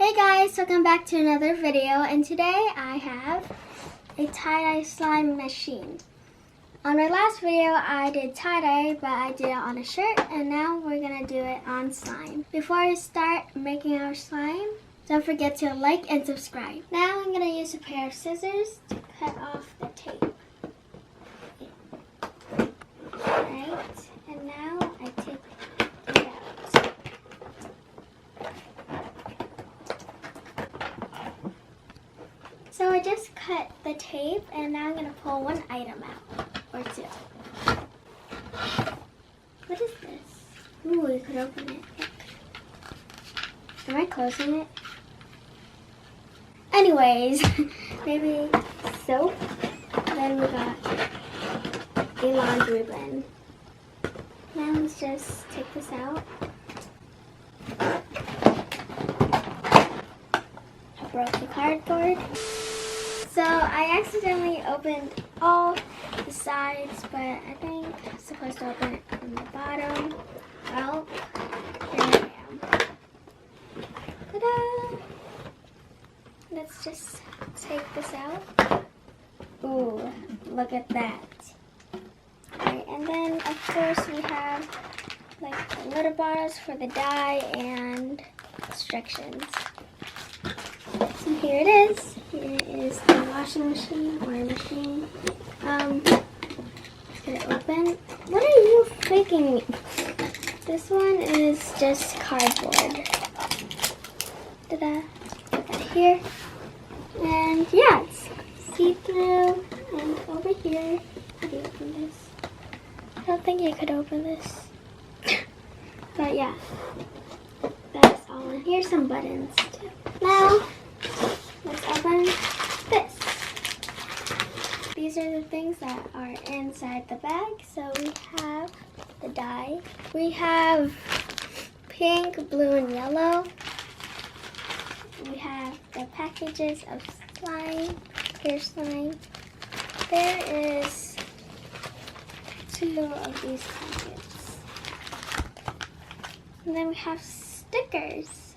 Hey guys, welcome back to another video, and today I have a tie-dye slime machine. On my last video I did tie-dye, but I did it on a shirt, and now we're gonna do it on slime. Before I start making our slime, don't forget to like and subscribe. Now I'm gonna use a pair of scissors to cut off the tape. Alright, and now I take it out. So I just cut the tape, and now I'm going to pull one item out, or two. What is this? Ooh, you could open it. Look. Am I closing it? Anyways, maybe soap. Then we got a laundry bin. Now let's just take this out. I broke the cardboard. So I accidentally opened all the sides, but I think I'm supposed to open it from the bottom. Well, here I am. Ta-da! Let's just take this out. Ooh, look at that. Alright, and then of course we have like the little bottles for the dye and instructions. So here it is. Here is the washing machine or machine. Did it open? What are you faking me? This one is just cardboard. Ta-da! Put that here. And yeah, it's see-through. And over here, how do you open this? I don't think you could open this. But yeah, that's all. And here's some buttons too. Now, let's open this. These are the things that are inside the bag. So we have the dye. We have pink, blue, and yellow. We have the packages of slime, clear slime. There is 2 of these packets. And then we have stickers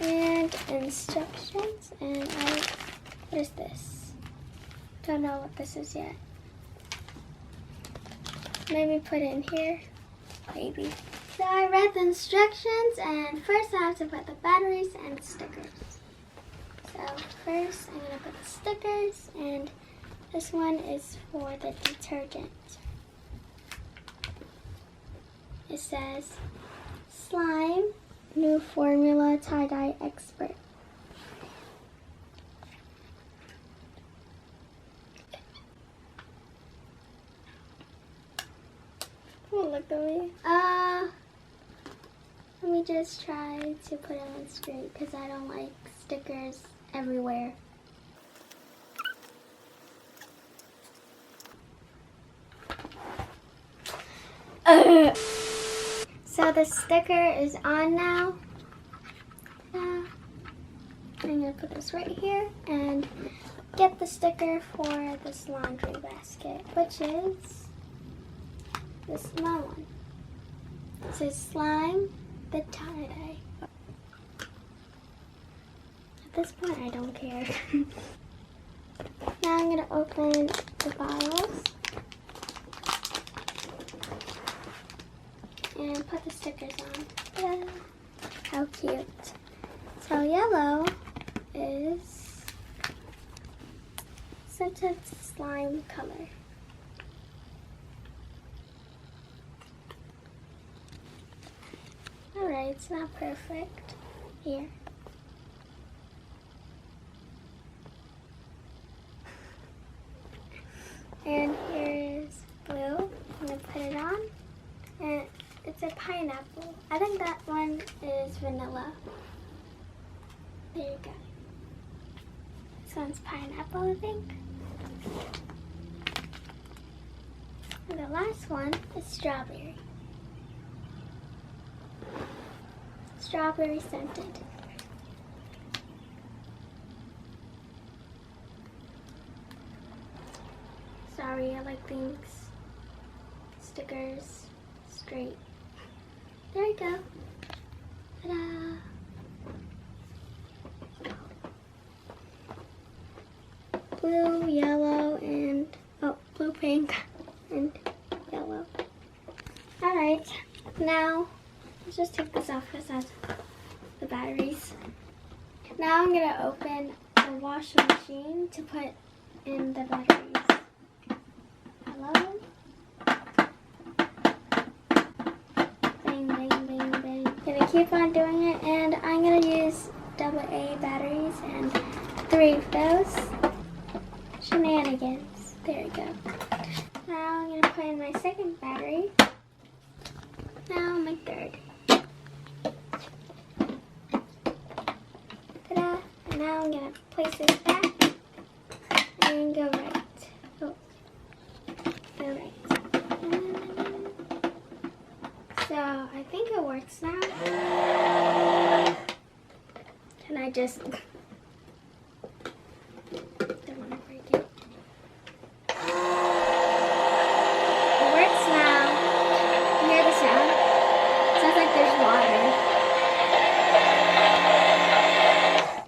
and instructions. And what is this? Don't know what this is yet. Maybe put it in here. Maybe. So I read the instructions, and first I have to put the batteries and stickers. So first I'm going to put the stickers, and this one is for the detergent. It says, slime, new formula, tie-dye expert. Oh, look at me. Let me just try to put it on straight because I don't like stickers everywhere. So the sticker is on now. I'm going to put this right here and get the sticker for this laundry basket, which is the small one. It says slime, the tie-dye. At this point, I don't care. Now I'm going to open the bottles and put the stickers on. Ta-da. How cute. So yellow is scented slime color. Alright, it's not perfect. Here. And here's blue. I'm going to put it on. And it's a pineapple. I think that one is vanilla. There you go. This one's pineapple, I think. And the last one is strawberry. Strawberry scented. Sorry, I like things, stickers, straight. There you go. Ta-da! blue, yellow, and blue, pink, and yellow. Alright, now let's just take this off because that's the batteries. Now I'm going to open the washing machine to put in the batteries. Hello? Bang, bang, bang, bang. I'm going to keep on doing it, and I'm going to use AA batteries and 3 of those. Shenanigans. There we go. Now I'm going to put in my second battery. Now my third. Ta-da! And now I'm going to place this back and go right. Oh, go right. So I think it works now. Can I just... don't want to break it. It works now. You hear the sound? It sounds like there's water.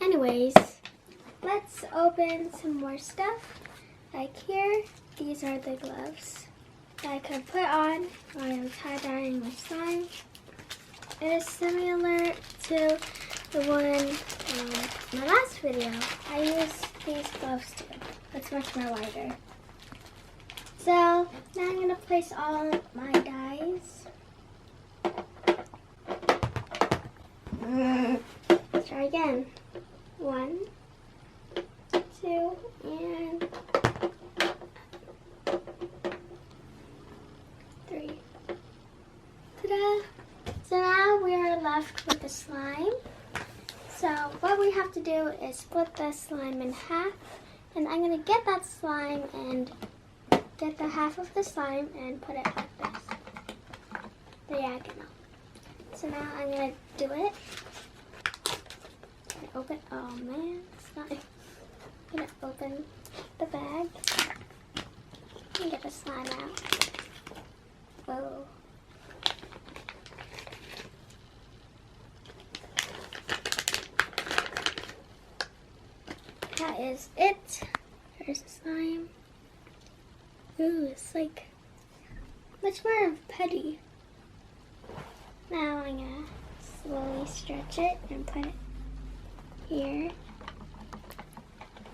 Anyways, let's open some more stuff. Like here, these are the gloves that I could put on while I'm tie-dyeing my slime. It is similar to the one my last video. I used these gloves too. It's much more lighter. So now I'm going to place all my dyes. Let's try again. 1, 2, and 3. Ta-da! So now we are left with the slime. So what we have to do is split the slime in half, and I'm going to get that slime and get the half of the slime and put it like this, diagonal. So now I'm going to do it. Open, oh man, it's not. I'm going to open the bag and get the slime out. Whoa. That is it. There's the slime. Ooh, it's like much more petty. Now I'm gonna slowly stretch it and put it here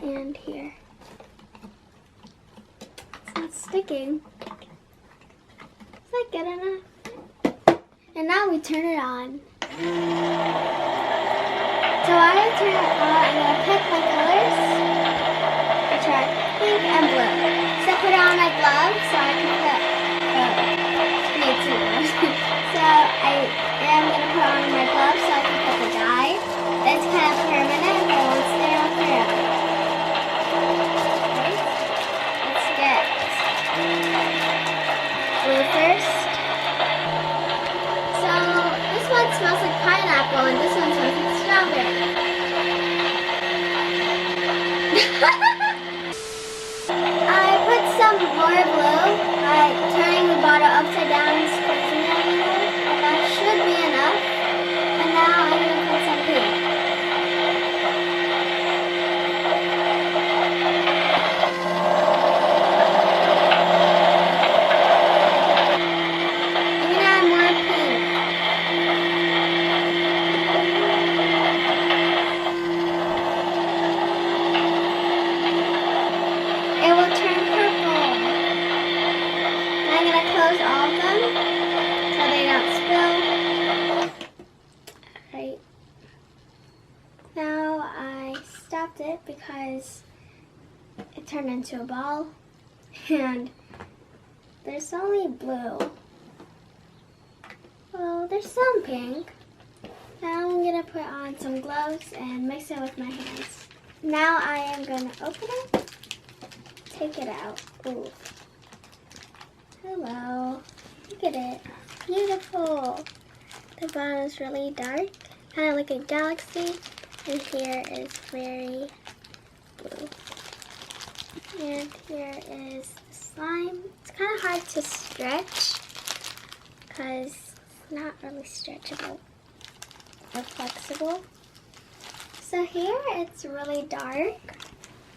and here. It's not sticking. Is that good enough? And now we turn it on. So while I turn it on, I'm going to pick my colors, which are pink and blue. So I put on my gloves so I can put, made 2 gloves. So I am going to put on my gloves so I can put the dye. It's kind of permanent, but it won't stay on forever. Okay. Let's get blue first. So this one smells like pineapple and this one smells like strawberry. I put some more blue by turning the bottle upside down and squeezing it a little. And that should be enough. And now I'm going to put some pink. I'm going to add more pink. It will turn purple. And I'm going to close all of them so they don't spill. Alright. Now I stopped it because it turned into a ball and there's only blue. Well, there's some pink. Now I'm going to put on some gloves and mix it with my hands. Now I am going to open it. Take it out. Ooh. Hello. Look at it. Beautiful. The bottom is really dark, kind of like a galaxy, and here is very blue. And here is the slime. It's kind of hard to stretch because it's not really stretchable or flexible. So here it's really dark.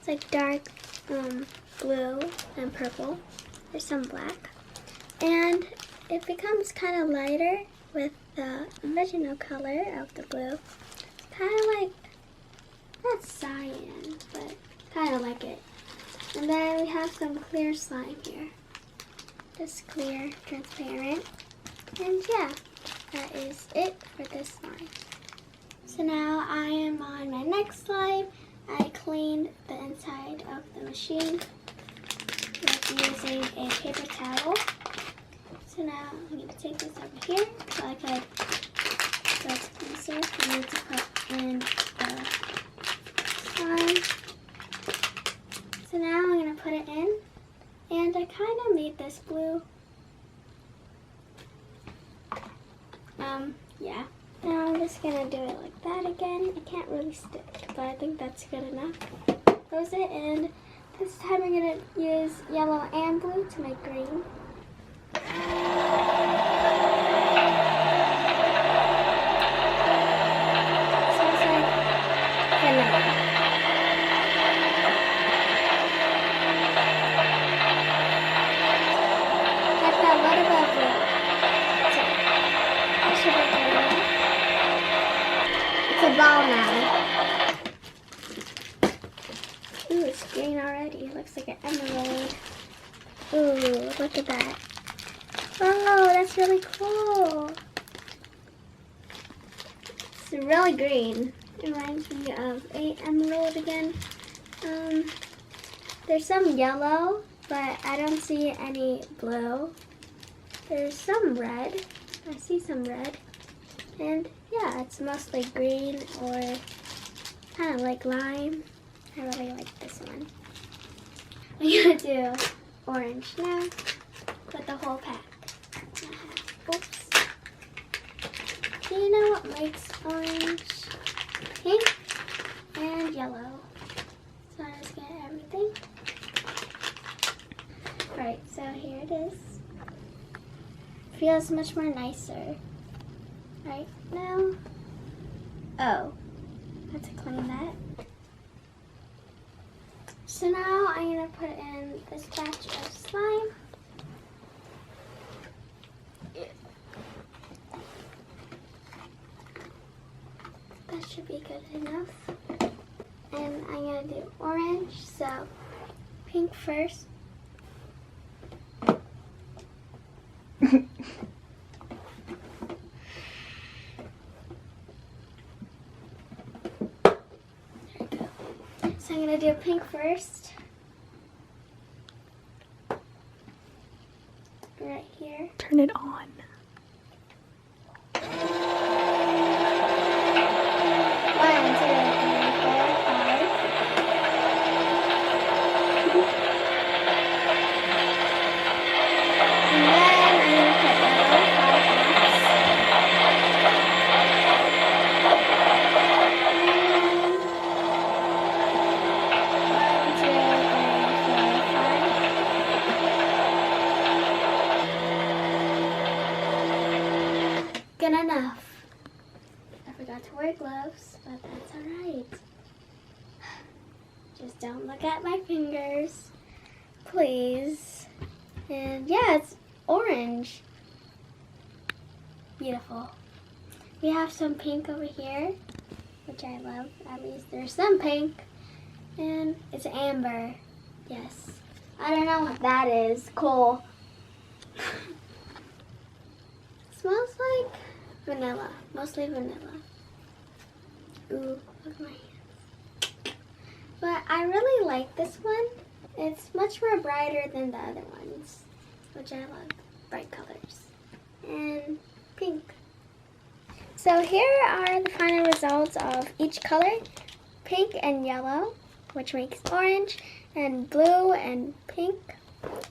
It's like dark blue and purple. There's some black. And it becomes kind of lighter with the original color of the blue. It's kind of like, not cyan, but kind of like it. And then we have some clear slime here. Just clear, transparent. And yeah, that is it for this slime. So now I am on my next slime. I cleaned the inside of the machine with using a paper towel. So now I'm going to take this over here so I could go to cleanser. I need to put in the slime. So now I'm going to put it in. And I kind of made this blue. Yeah. Now I'm just going to do it like that again. It can't really stick, but I think that's good enough. Close it, and this time I'm going to use yellow and blue to make green. Smells like vanilla. I've got a little bit of blue. I should be good enough. It's a ball now. Ooh, it's green already. It looks like an emerald. Ooh, look at that. Oh, that's really cool. It's really green. It reminds me of an emerald again. There's some yellow, but I don't see any blue. There's some red. I see some red. And yeah, it's mostly green or kind of like lime. I really like this one. I'm gonna do orange now with the whole pack. Oops. Do you know what makes orange? Pink and yellow. So I just get everything. Alright, so here it is. Feels much more nicer. Right now. Oh, I have to clean that. So now I'm going to put in this batch of slime. That should be good enough. And I'm going to do orange, so pink first. So I'm going to do pink first. Right here. Turn it on. 1, 2, 3, 4, 5. And then I'm going to put yellow 5 dots. Good enough. I forgot to wear gloves, but that's alright. Just don't look at my fingers, please. And yeah, it's orange. Beautiful. We have some pink over here, which I love. At least there's some pink. And it's amber. Yes. I don't know what that is. Cool. Smells like vanilla, mostly vanilla. Ooh, look at my hands. But I really like this one. It's much more brighter than the other ones, which I love. Bright colors. And pink. So here are the final results of each color. Pink and yellow, which makes orange, and blue and pink,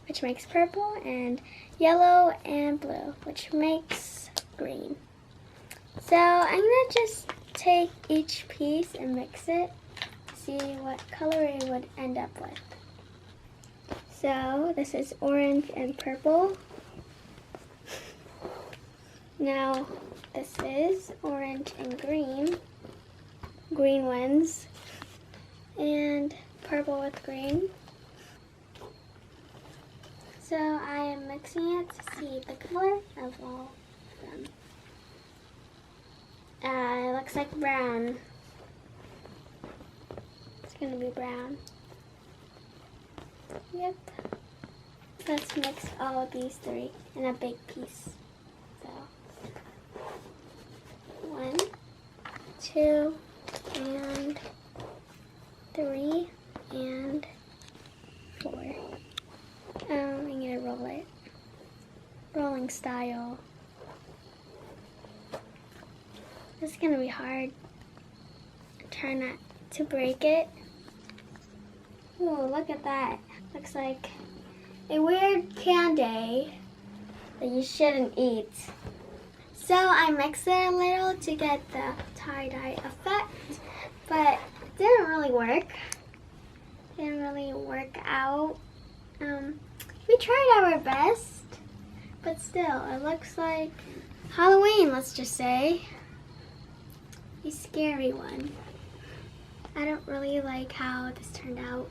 which makes purple, and yellow and blue, which makes green. So I'm gonna just take each piece and mix it to see what color it would end up with. So this is orange and purple. Now this is orange and green ones, and purple with green. So I am mixing it to see the color of all of them. It looks like brown. It's gonna be brown. Yep. Let's mix all of these three in a big piece. So 1, 2, and 3, and 4. I'm gonna roll it. Rolling style. This is gonna be hard. Try not to break it. Ooh, look at that. Looks like a weird candy that you shouldn't eat. So I mixed it a little to get the tie-dye effect, but it didn't really work. Didn't really work out. We tried our best, but still, it looks like Halloween, let's just say. A scary one. I don't really like how this turned out.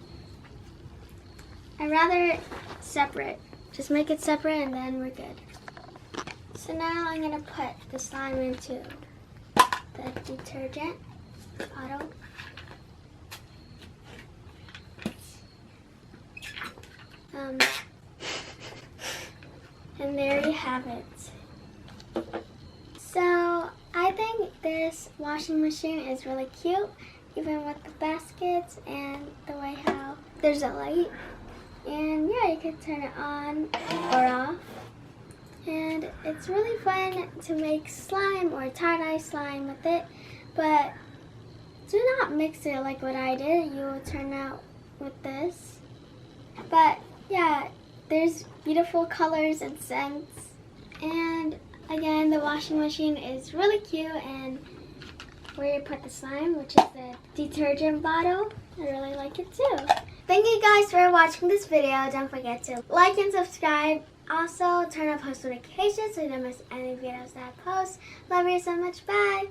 I'd rather separate. Just make it separate and then we're good. So now I'm gonna put the slime into the detergent bottle. And there you have it. So I think this washing machine is really cute, even with the baskets and the way how there's a light. And yeah, you can turn it on or off. And it's really fun to make slime or tie-dye slime with it. But do not mix it like what I did. You will turn out with this. But yeah, there's beautiful colors and scents. And again, the washing machine is really cute, and where you put the slime, which is the detergent bottle, I really like it too. Thank you guys for watching this video. Don't forget to like and subscribe. Also, turn on post notifications so you don't miss any videos that I post. Love you so much. Bye.